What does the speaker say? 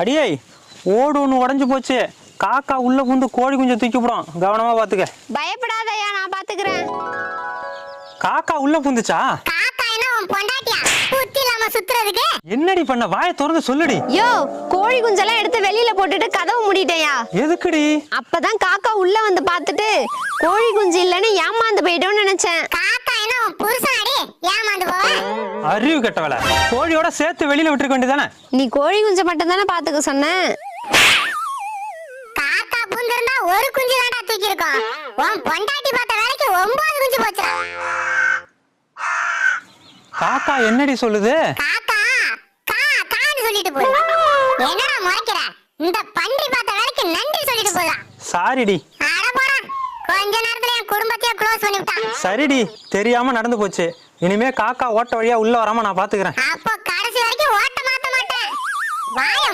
அடியே ஓடு ஒன்று உடஞ்சு போச்சு. காக்கா உள்ள புந்து கோழி குஞ்சை தூக்கி போடும், கவனமா பாத்துக்க. பயப்படாதயா, நான் பாத்துக்கிறேன். காக்கா உள்ள புந்துச்சா? காக்கா என்ன உன் பொண்டாட்டியா புத்தி இல்லாம சுத்துறதுக்கு? என்னடி பண்ண? வாயை திறந்து சொல்லுடி. யோ, கோழி குஞ்செல்லாம் எடுத்து வெளியில போட்டுட்டு கதவு மூடிட்டேயா. எதுக்குடி? அப்பதான் காக்கா உள்ள வந்து பாத்துட்டு கோழி குஞ்சு இல்லன்னு ஏமாந்து போயிட்டோம்னு நினைச்சேன். காக்கா என்ன உன் புருஷனாடி ஏமாந்து போவ? அறிவு கெட்டவள, கோழியோட சேர்த்து வெளியில விட்டுருக்க வேண்டியதானே? நீ கோழி குஞ்சை மட்டும் தானே பாத்துக்க சொன்ன. காக்கா புந்திருந்தா ஒரு குஞ்சு தான்டா தூக்கி இருக்கும். உன் பொண்டாட்டி பார்த்த வேலைக்கு 9 குஞ்சு போச்சுடா. காக்கா என்னடி சொல்லுது? காக்கா கான்னு சொல்லிட்டு போகுது. என்னடா முறைக்கிற? இந்த பன்றி பார்த்த வேலைக்கு நன்றி சொல்லிட்டு போதா. சாரிடி. அட போடா, கொஞ்ச நேரத்துல என் குடும்பத்தையே க்ளோஸ் பண்ணி விட்டான். சரிடி, தெரியாம நடந்து போச்சு. இனிமே காக்கா ஓட்ட வழியா உள்ள வராம நான் பாத்துக்கிறேன். அப்போ கடைசி வரைக்கும் ஓட்ட மாத்த மாட்டேன். வாய